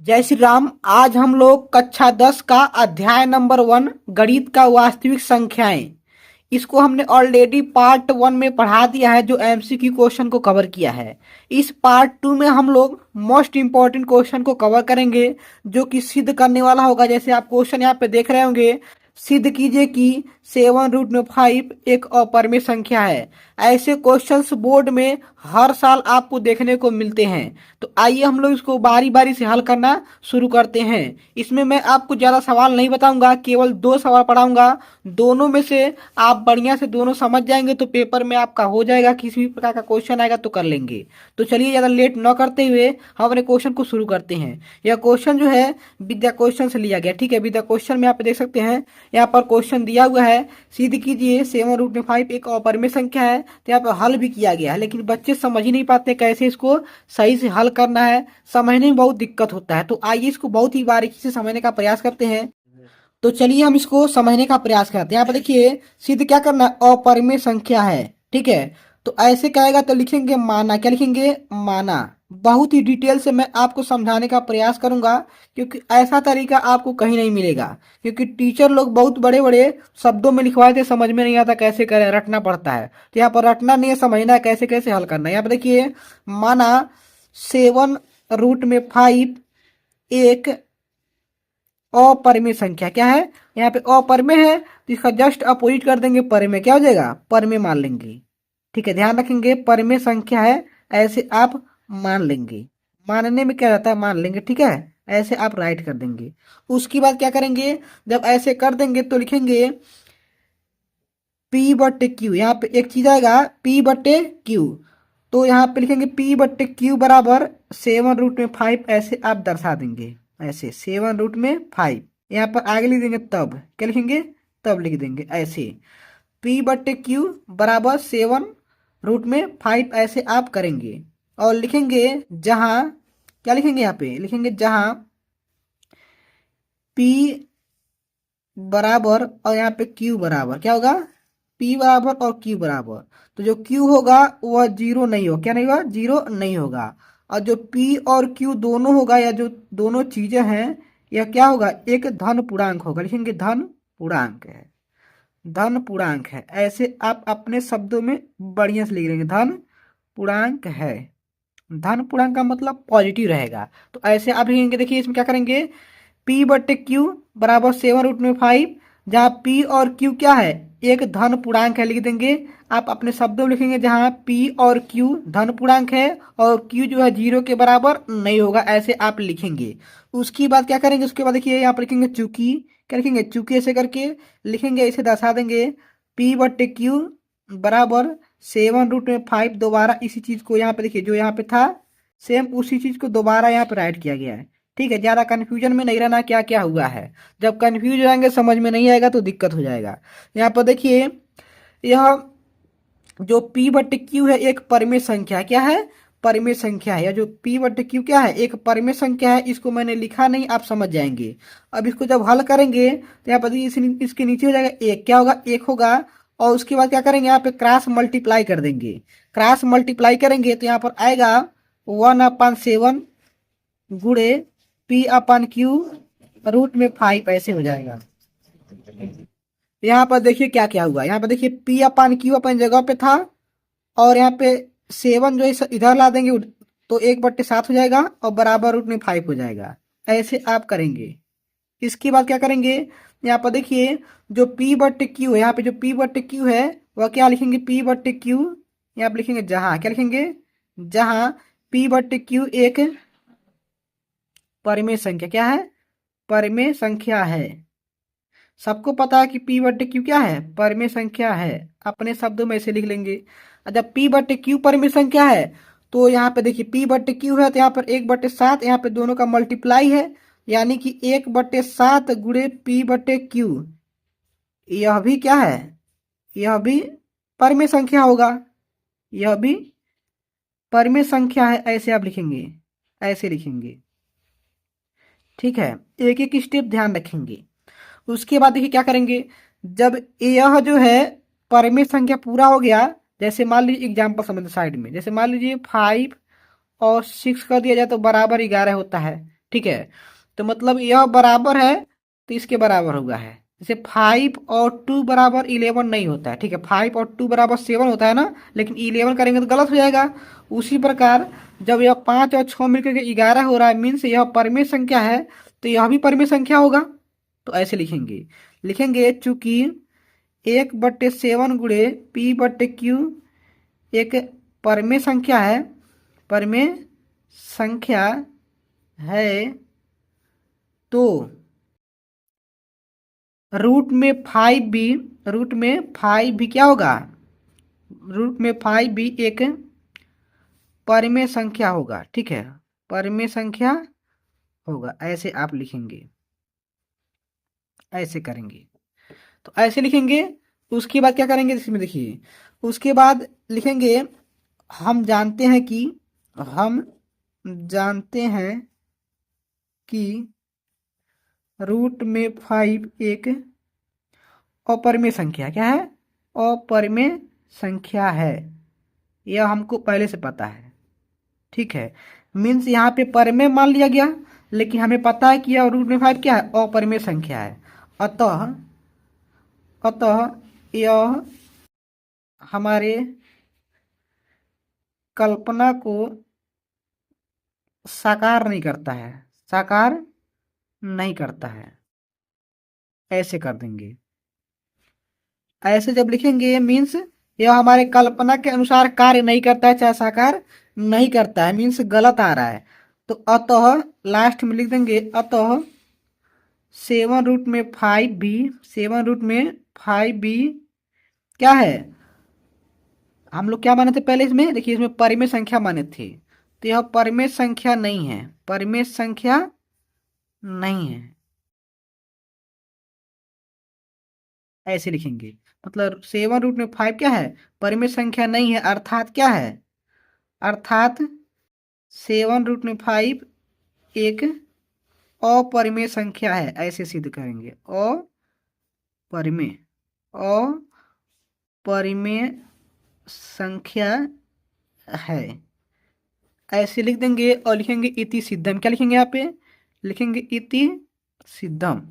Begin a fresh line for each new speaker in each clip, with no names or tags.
जय श्री राम। आज हम लोग कक्षा 10 का अध्याय नंबर 1 गणित का वास्तविक संख्याएं, इसको हमने ऑलरेडी पार्ट 1 में पढ़ा दिया है, जो एमसीक्यू क्वेश्चन को कवर किया है। इस पार्ट 2 में हम लोग मोस्ट इंपॉर्टेंट क्वेश्चन को कवर करेंगे, जो कि सिद्ध करने वाला होगा। जैसे आप क्वेश्चन यहाँ पे देख रहे होंगे, सिद्ध कीजिए कि 7√5 एक अपरिमेय संख्या है। ऐसे क्वेश्चंस बोर्ड में हर साल आपको देखने को मिलते हैं। तो आइए हम लोग इसको बारी बारी से हल करना शुरू करते हैं। इसमें मैं आपको ज़्यादा सवाल नहीं बताऊंगा, केवल 2 सवाल पढ़ाऊंगा। दोनों में से आप बढ़िया से दोनों समझ जाएंगे तो पेपर में आपका हो जाएगा। किसी भी प्रकार का क्वेश्चन आएगा तो कर लेंगे। तो चलिए ज़्यादा लेट न करते हुए हम अपने क्वेश्चन को शुरू करते हैं। यह क्वेश्चन जो है विद्या क्वेश्चन से लिया गया। ठीक है, विद्या क्वेश्चन में आप देख सकते हैं, यहाँ पर क्वेश्चन दिया हुआ है, सिद्ध कीजिए 7√5 एक अपरिमेय संख्या है। तो यहाँ पर हल भी किया गया है, लेकिन बच्चे समझ ही नहीं पाते कैसे इसको सही से हल करना है। समझने में बहुत दिक्कत होता है। तो आइए इसको बहुत ही बारीकी से समझने का प्रयास करते हैं। तो चलिए हम इसको समझने का प्रयास करते हैं। यहाँ पर देखिए, सिद्ध क्या करना है, अपरिमेय संख्या है। ठीक है, तो ऐसे कहेगा तो लिखेंगे माना। क्या लिखेंगे? माना। बहुत ही डिटेल से मैं आपको समझाने का प्रयास करूंगा, क्योंकि ऐसा तरीका आपको कहीं नहीं मिलेगा। क्योंकि टीचर लोग बहुत बड़े बड़े शब्दों में लिखवाए थे, समझ में नहीं आता कैसे करें, रटना पड़ता है। तो यहाँ पर रटना नहीं है, समझना है कैसे कैसे हल करना है। यहाँ पर देखिए, माना 7√5 एक अपरिमेय संख्या क्या है। यहाँ पे अपरिमेय है तो इसका जस्ट अपोजिट कर देंगे, परिमेय। क्या हो जाएगा? परिमेय मान लेंगे। ठीक है, ध्यान रखेंगे, परिमेय संख्या है ऐसे आप मान लेंगे। मानने में क्या रहता है, मान लेंगे। ठीक है, ऐसे आप राइट कर देंगे। उसके बाद क्या करेंगे, जब ऐसे कर देंगे तो लिखेंगे P/Q। यहाँ पे एक चीज आएगा P/Q, तो यहाँ पे लिखेंगे P/Q बराबर 7√5। ऐसे आप दर्शा देंगे, ऐसे 7√5। यहाँ पर आगे लिख देंगे तब। क्या लिखेंगे? तब लिख देंगे ऐसे P/Q बराबर 7√5। ऐसे आप करेंगे और लिखेंगे जहां, क्या लिखेंगे? यहाँ पे लिखेंगे जहां P बराबर और यहाँ पे Q बराबर। क्या होगा? P बराबर और Q बराबर। तो जो Q होगा वह 0 नहीं होगा। क्या नहीं होगा? 0 नहीं होगा। और जो P और Q दोनों होगा, या जो दोनों चीजें हैं, यह क्या होगा? एक धन पूर्णांक होगा। लिखेंगे धन पूर्णांक है, धन पूर्णांक है। ऐसे आप अपने शब्दों में बढ़िया से लिख देंगे, धन पूर्णांक है। धन पूर्णांक का मतलब पॉजिटिव रहेगा। तो ऐसे आप लिखेंगे। देखिए इसमें क्या करेंगे, P/Q बराबर 7√5, जहाँ P और Q क्या है? एक धन पूर्णांक है, लिख देंगे। आप अपने शब्दों में लिखेंगे जहाँ P और Q धन पूर्णांक है और Q जो है 0 के बराबर नहीं होगा। ऐसे आप लिखेंगे। उसके बाद क्या करेंगे, उसके बाद देखिए यहाँ पर लिखेंगे चूंकि। क्या लिखेंगे? चूंकि। ऐसे करके लिखेंगे, इसे दर्शा देंगे P/Q बराबर 7√5। दोबारा इसी चीज को यहाँ पे देखिए, जो यहाँ पे था सेम उसी चीज को दोबारा यहाँ पे राइट किया गया है। ठीक है, ज्यादा कंफ्यूजन में नहीं रहना क्या क्या हुआ है। जब कंफ्यूज हो जाएंगे, समझ में नहीं आएगा तो दिक्कत हो जाएगा। यहाँ पर देखिए, यह जो P/Q है एक परिमेय संख्या। क्या है? परिमेय संख्या है। या जो P/Q क्या है? एक परिमेय संख्या है। इसको मैंने लिखा नहीं, आप समझ जाएंगे। अब इसको जब हल करेंगे तो यहाँ पर इसके नीचे हो जाएगा एक। क्या होगा? एक होगा। और उसके बाद क्या करेंगे, यहाँ पे क्रॉस मल्टीप्लाई कर देंगे। क्रॉस मल्टीप्लाई करेंगे तो यहाँ पर आएगा 1/7 गुणे P/Q √5। ऐसे हो जाएगा। यहाँ पर देखिए क्या क्या हुआ। यहाँ पर देखिए P/Q अपन जगह पे था, और यहाँ पे 7 जो है इधर ला देंगे तो 1/7 हो जाएगा और बराबर √5 हो जाएगा। ऐसे आप करेंगे। इसके बाद क्या करेंगे, यहाँ पर देखिए जो P/Q है, यहाँ पे जो P/Q है वह क्या लिखेंगे? P/Q यहाँ पे लिखेंगे जहां। क्या लिखेंगे? जहां P/Q एक परिमेय संख्या। क्या है? परिमेय संख्या है। सबको पता है कि P/Q क्या है? परिमेय संख्या है। अपने शब्दों में ऐसे लिख लेंगे। और जब P/Q परिमेय संख्या है तो यहाँ पे देखिए P/Q है तो यहाँ पर 1/7, यहाँ पे दोनों का मल्टीप्लाई है, यानी कि 1/7 गुणे P/Q। यह भी क्या है? यह भी परिमेय संख्या होगा। यह भी परिमेय संख्या है। ऐसे आप लिखेंगे, ऐसे लिखेंगे। ठीक है, एक एक स्टेप ध्यान रखेंगे। उसके बाद देखिए क्या करेंगे, जब यह जो है परिमेय संख्या पूरा हो गया, जैसे मान लीजिए एग्जाम्पल समझ साइड में, जैसे मान लीजिए 5 और 6 कर दिया जाए तो बराबर 11 होता है। ठीक है, तो मतलब यह बराबर है तो इसके बराबर होगा है। जैसे 5 और 2 बराबर 11 नहीं होता है, ठीक है, 5 और 2 बराबर 7 होता है ना, लेकिन 11 करेंगे तो गलत हो जाएगा। उसी प्रकार जब यह 5 और 6 मिलकर के 11 हो रहा है, मीन्स यह परिमेय संख्या है, तो यह भी परिमेय संख्या होगा। तो ऐसे लिखेंगे, लिखेंगे चूंकि 1/7 गुणे P/Q एक परिमेय संख्या है, परिमेय संख्या है, तो रूट में 5 भी क्या होगा, रूट में 5 भी एक परिमेय संख्या होगा, ठीक है, परिमेय संख्या होगा। ऐसे आप लिखेंगे, ऐसे करेंगे, तो ऐसे लिखेंगे। उसके बाद क्या करेंगे इसमें देखिए, उसके बाद लिखेंगे हम जानते हैं कि, हम जानते हैं कि रूट में 5 एक अपरिमेय संख्या क्या है, अपरिमेय संख्या है, यह हमको पहले से पता है, ठीक है। मीन्स यहाँ पे परिमेय मान लिया गया, लेकिन हमें पता है कि यह रूट में 5 क्या है, अपरिमेय संख्या है। अतः अतः यह हमारे कल्पना को साकार नहीं करता है, साकार नहीं करता है। ऐसे कर देंगे, ऐसे जब लिखेंगे मीन्स यह हमारे कल्पना के अनुसार कार्य नहीं करता है, चाहे साकार नहीं करता है, मीन्स गलत आ रहा है। तो अतः लास्ट में लिख देंगे, अतः 7 रूट में 5 भी क्या है, हम लोग क्या माने थे पहले इसमें, देखिए इसमें परिमेय संख्या माने थे, तो यह परिमेय संख्या नहीं है, परिमेय संख्या नहीं है। ऐसे लिखेंगे, मतलब 7 रूट में 5 क्या है, परिमेय संख्या नहीं है, अर्थात क्या है, अर्थात 7 रूट में 5 एक अपरिमेय संख्या है। ऐसे सिद्ध करेंगे, अपरिमेय अपरिमेय संख्या है, ऐसे लिख देंगे। और लिखेंगे इति सिद्धम, क्या लिखेंगे यहाँ पे, लिखेंगे इति सिद्धम,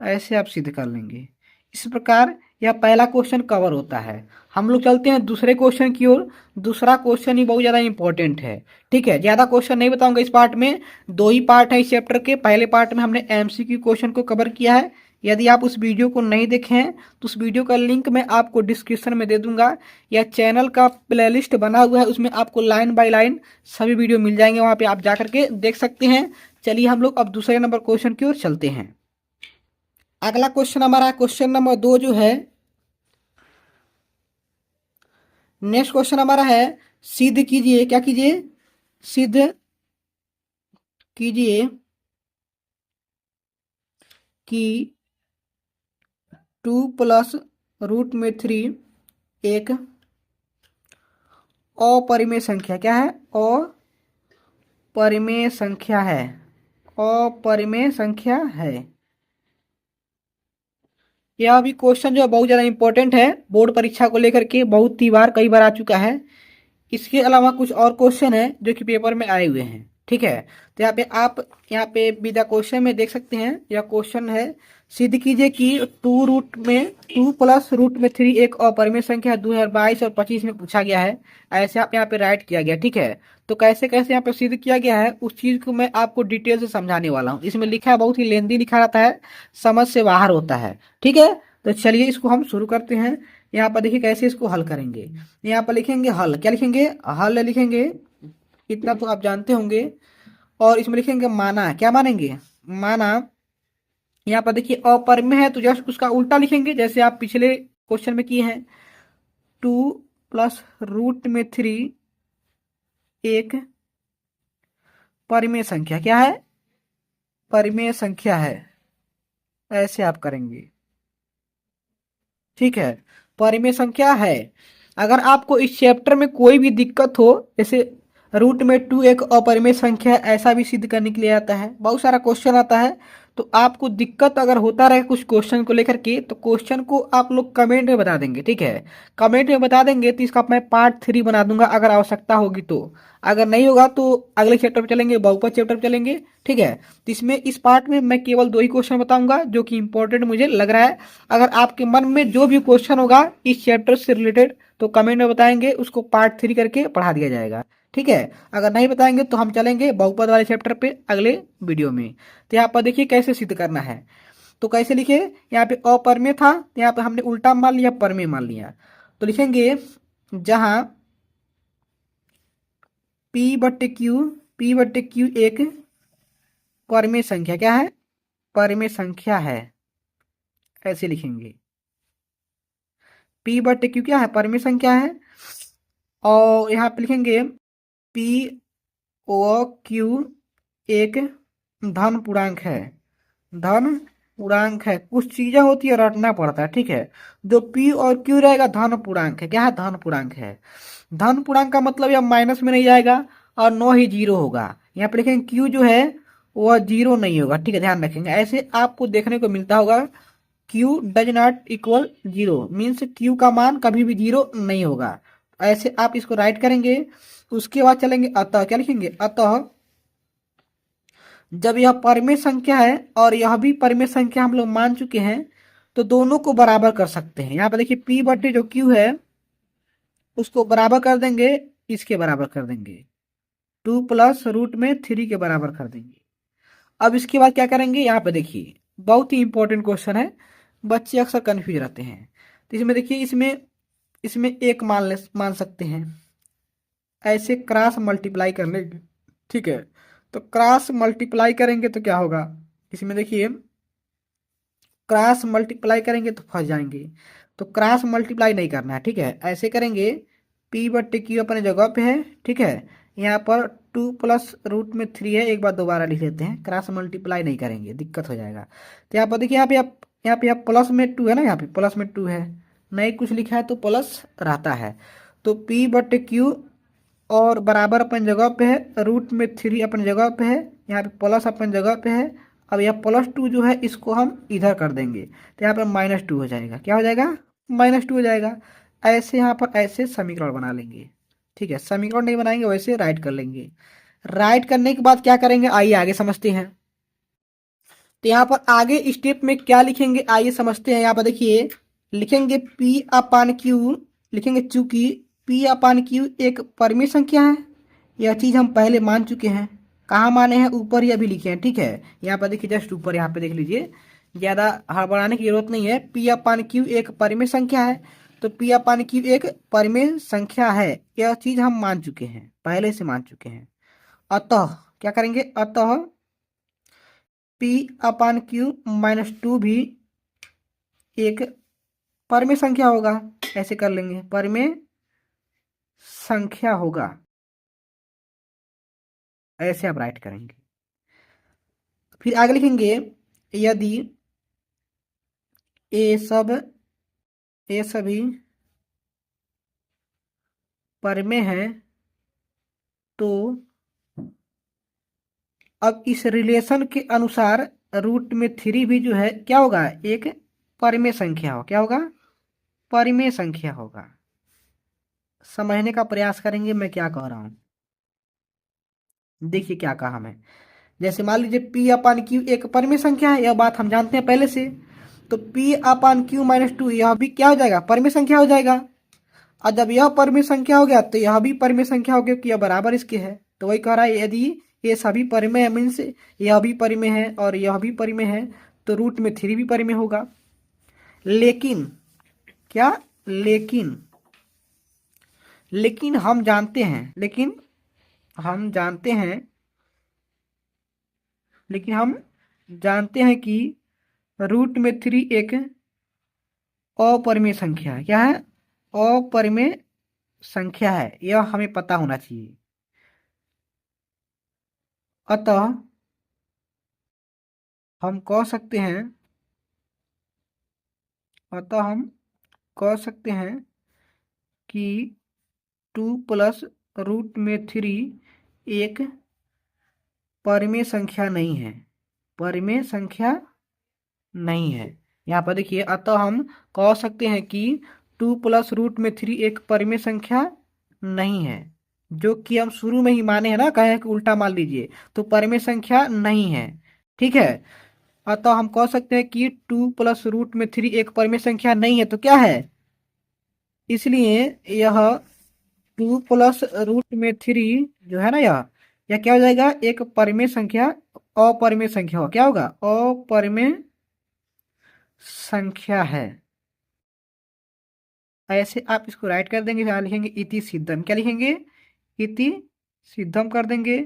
ऐसे आप सिद्ध कर लेंगे। इस प्रकार यह पहला क्वेश्चन कवर होता है। हम लोग चलते हैं दूसरे क्वेश्चन की ओर। दूसरा क्वेश्चन ही बहुत ज़्यादा इंपॉर्टेंट है, ठीक है, ज़्यादा क्वेश्चन नहीं बताऊंगा इस पार्ट में, 2 ही पार्ट है इस चैप्टर के। पहले पार्ट में हमने एमसीक्यू क्वेश्चन को कवर किया है। यदि आप उस वीडियो को नहीं देखे हैं तो उस वीडियो का लिंक मैं आपको डिस्क्रिप्शन में दे दूंगा, या चैनल का प्लेलिस्ट बना हुआ है, उसमें आपको लाइन बाय लाइन सभी वीडियो मिल जाएंगे, वहाँ पे आप जा करके देख सकते हैं। चलिए हम लोग अब दूसरे नंबर क्वेश्चन की ओर चलते हैं। अगला क्वेश्चन हमारा क्वेश्चन नंबर 2 जो है, नेक्स्ट क्वेश्चन हमारा है, सिद्ध कीजिए, क्या कीजिए, सिद्ध कीजिए कि 2+√3 एक अपरिमेय संख्या क्या है, अपरिमेय संख्या है, अपरिमेय संख्या है। यह भी क्वेश्चन जो है बहुत ज़्यादा इंपॉर्टेंट है, बोर्ड परीक्षा को लेकर के बहुत ही बार कई बार आ चुका है। इसके अलावा कुछ और क्वेश्चन है जो कि पेपर में आए हुए हैं, ठीक है। तो यहाँ पे आप यहाँ पे विद क्वेश्चन में देख सकते हैं, यह क्वेश्चन है, सिद्ध कीजिए कि 2+√3 एक अपरिमेय संख्या 2022 और 25 में पूछा गया है। ऐसे आप यहाँ पे राइट किया गया, ठीक है। तो कैसे कैसे यहाँ पे सिद्ध किया गया है उस चीज़ को मैं आपको डिटेल से समझाने वाला हूँ। इसमें लिखा है, बहुत ही लेंदी लिखा रहता है, समझ से बाहर होता है, ठीक है। तो चलिए इसको हम शुरू करते हैं। यहाँ पर देखिए कैसे इसको हल करेंगे। यहाँ पर लिखेंगे हल, क्या लिखेंगे, हल लिखेंगे, इतना तो आप जानते होंगे। और इसमें लिखेंगे माना, क्या मानेंगे, माना। यहाँ पर देखिए अपरिमेय है तो जस्ट उसका उल्टा लिखेंगे, जैसे आप पिछले क्वेश्चन में किए हैं। 2+√3 एक परिमेय संख्या क्या है, परिमेय संख्या है, ऐसे आप करेंगे, ठीक है, परिमेय संख्या है। अगर आपको इस चैप्टर में कोई भी दिक्कत हो, जैसे रूट में 2 एक अपरिमेय संख्या है, ऐसा भी सिद्ध करने के लिए आता है। बहुत सारा क्वेश्चन आता है, तो आपको दिक्कत अगर होता रहे कुछ क्वेश्चन को लेकर के, तो क्वेश्चन को आप लोग कमेंट में बता देंगे, ठीक है। कमेंट में बता देंगे तो इसका मैं पार्ट 3 बना दूंगा अगर आवश्यकता होगी तो। अगर नहीं होगा तो अगले चैप्टर पे चलेंगे, बहुपद चैप्टर पे चलेंगे, ठीक है। तो इसमें इस पार्ट में मैं केवल 2 ही क्वेश्चन बताऊंगा जो कि इंपॉर्टेंट मुझे लग रहा है। अगर आपके मन में जो भी क्वेश्चन होगा इस चैप्टर से रिलेटेड, तो कमेंट में बताएंगे, उसको पार्ट 3 करके पढ़ा दिया जाएगा, ठीक है। अगर नहीं बताएंगे तो हम चलेंगे बहुपद वाले चैप्टर पे अगले वीडियो में। तो यहाँ पर देखिए कैसे सिद्ध करना है। तो कैसे लिखे, यहाँ पे अपरमेय था, यहाँ पे हमने उल्टा मान लिया, परमेय मान लिया। तो लिखेंगे जहां P/Q एक परमेय संख्या क्या है, परमेय संख्या है, ऐसे लिखेंगे। P/Q क्या है, परमेय संख्या है। और यहाँ पे लिखेंगे P/Q एक धन पूर्णांक है, धन पूर्णांक है। कुछ चीजें होती है रटना पड़ता है, ठीक है। जो P और Q रहेगा धन पूर्णांक है, क्या है, धन पूर्णांक है। धन पूर्णांक का मतलब यह माइनस में नहीं जाएगा और नो ही जीरो होगा। यहाँ पे लिखेंगे Q जो है वह जीरो नहीं होगा, ठीक है, ध्यान रखेंगे। ऐसे आपको देखने को मिलता होगा Q does not equal zero, means Q का मान कभी भी जीरो नहीं होगा। ऐसे आप इसको राइट करेंगे। उसके बाद चलेंगे अतः, क्या लिखेंगे, अतः जब यह परमेय संख्या है और यह भी परमेय संख्या हम लोग मान चुके हैं, तो दोनों को बराबर कर सकते हैं। यहाँ पर देखिए P/Q जो Q है उसको बराबर कर देंगे, इसके बराबर कर देंगे, 2 + √3 के बराबर कर देंगे। अब इसके बाद क्या करेंगे, यहाँ पे देखिए बहुत ही इंपॉर्टेंट क्वेश्चन है, बच्चे अक्सर कंफ्यूज रहते हैं। तो इसमें देखिए, इसमें इसमें एक मान सकते हैं, ऐसे क्रॉस मल्टीप्लाई कर लेंगे, ठीक है। तो क्रॉस मल्टीप्लाई करेंगे तो क्या होगा, इसमें देखिए क्रॉस मल्टीप्लाई करेंगे तो फंस जाएंगे। तो क्रॉस मल्टीप्लाई नहीं करना है, ठीक है। ऐसे करेंगे, P/Q अपने जगह पे है, ठीक है। यहाँ पर 2 + √3 है, एक बार दोबारा लिख लेते हैं, क्रॉस मल्टीप्लाई नहीं करेंगे, दिक्कत हो जाएगा। तो यहाँ पर देखिए, यहाँ पे प्लस में 2 है ना, यहाँ पे प्लस में 2 है, नहीं कुछ लिखा है तो प्लस रहता है। तो P/Q और बराबर अपन जगह पे है, √3 अपन जगह पे है, यहाँ पे प्लस अपन जगह पे है। अब यह +2 जो है इसको हम इधर कर देंगे, तो यहाँ पर -2 हो जाएगा, क्या हो जाएगा, -2 हो जाएगा। ऐसे यहाँ पर ऐसे समीकरण बना लेंगे, ठीक है। समीकरण नहीं बनाएंगे, वैसे राइट कर लेंगे। राइट करने के बाद क्या करेंगे, आइए आगे समझते हैं। तो यहाँ पर आगे स्टेप में क्या लिखेंगे, आइए समझते हैं। यहाँ पर देखिए लिखेंगे P/Q, लिखेंगे चूंकि P/Q एक परमेय संख्या है, यह चीज हम पहले मान चुके हैं। कहाँ माने हैं, ऊपर ही अभी लिखे हैं, ठीक है। यहाँ पर देखिए जस्ट ऊपर, यहाँ पे देख लीजिए, ज्यादा हड़बड़ाने की जरूरत नहीं है। P/Q एक परमेय संख्या है, तो P/Q एक परमेय संख्या है, यह चीज हम मान चुके हैं, पहले से मान चुके हैं। अतः क्या करेंगे, अतः P/Q -2 भी एक परमेय संख्या होगा, ऐसे कर लेंगे, परमेय संख्या होगा, ऐसे आप राइट करेंगे। फिर आगे लिखेंगे, यदि ये सभी परमेय है, तो अब इस रिलेशन के अनुसार √3 भी जो है क्या होगा, एक परमेय संख्या हो, क्या होगा, परमेय संख्या होगा। समझने का प्रयास करेंगे मैं क्या कह रहा हूं। देखिए क्या कहा मैं, जैसे मान लीजिए P/Q एक परमेय संख्या है, यह बात हम जानते हैं पहले से। तो P/Q -2 यह भी क्या हो जाएगा, परमेय संख्या हो जाएगा। और जब यह परमेय संख्या हो गया तो यह भी परमेय संख्या हो गया, कि यह बराबर इसके है। तो वही कह रहा है, यदि ये सभी परमेय है, मीन्स यह भी परमेय है और यह भी परमेय है, तो √3 भी परमेय होगा। लेकिन क्या, लेकिन हम जानते हैं, लेकिन हम जानते हैं कि √3 एक अपरिमेय संख्या है, क्या है, अपरिमेय संख्या है, यह हमें पता होना चाहिए। अतः हम कह सकते हैं, कि 2 + रूट में 3 एक परिमेय संख्या नहीं है, परिमेय संख्या नहीं है। यहाँ पर देखिए, अतः हम कह सकते हैं कि 2 प्लस रूट में 3 एक परिमेय संख्या नहीं है, जो कि हम शुरू में ही माने हैं ना, कहे कि उल्टा मान लीजिए तो परिमेय संख्या नहीं है। ठीक है, अतः हम कह सकते हैं कि 2 प्लस रूट में 3 एक परिमेय संख्या नहीं है, तो क्या है, इसलिए यह 2 प्लस रूट में 3 जो है ना, यह क्या हो जाएगा, एक परिमेय संख्या, अपरिमेय संख्या हो, क्या होगा, अपरिमेय संख्या है। ऐसे आप इसको राइट कर देंगे, यहाँ लिखेंगे इति सिद्धम, क्या लिखेंगे, इति सिद्धम कर देंगे।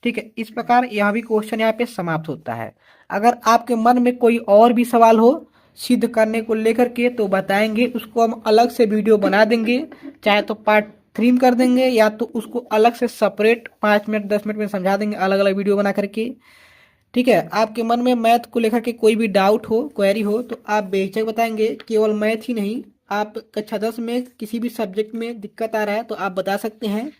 ठीक है, इस प्रकार यह भी क्वेश्चन यहाँ पे समाप्त होता है। अगर आपके मन में कोई और भी सवाल हो सिद्ध करने को लेकर के तो बताएंगे, उसको हम अलग से वीडियो बना देंगे, चाहे तो पार्ट 3 में कर देंगे या तो उसको अलग से सेपरेट 5 मिनट 10 मिनट में समझा देंगे, अलग अलग वीडियो बना करके। ठीक है, आपके मन में मैथ को लेकर के कोई भी डाउट हो, क्वेरी हो, तो आप बेझिझक बताएंगे। केवल मैथ ही नहीं, आप कक्षा 10 में किसी भी सब्जेक्ट में दिक्कत आ रहा है तो आप बता सकते हैं,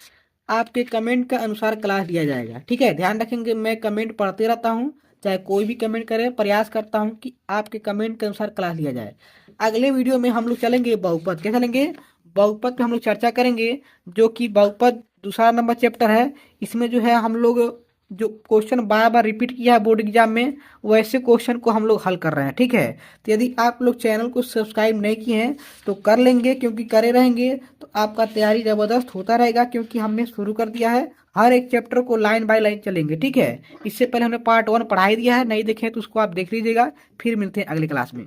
आपके कमेंट का अनुसार क्लास लिया जाएगा। ठीक है, ध्यान रखेंगे, मैं कमेंट पढ़ते रहता हूँ, चाहे कोई भी कमेंट करे, प्रयास करता हूँ कि आपके कमेंट के अनुसार क्लास लिया जाए। अगले वीडियो में हम लोग चलेंगे बहुपद, क्या चलेंगे, बहुपद पे हम लोग चर्चा करेंगे, जो कि बहुपद दूसरा नंबर चैप्टर है। इसमें जो है हम लोग जो क्वेश्चन बार बार रिपीट किया है बोर्ड एग्जाम में, वैसे क्वेश्चन को हम लोग हल कर रहे हैं। ठीक है, तो यदि आप लोग चैनल को सब्सक्राइब नहीं किए हैं तो कर लेंगे, क्योंकि करे रहेंगे तो आपका तैयारी ज़बरदस्त होता रहेगा, क्योंकि हमने शुरू कर दिया है, हर एक चैप्टर को लाइन बाय लाइन चलेंगे। ठीक है, इससे पहले हमने पार्ट 1 पढ़ाई दिया है, नहीं देखें तो उसको आप देख लीजिएगा। फिर मिलते हैं अगली क्लास में।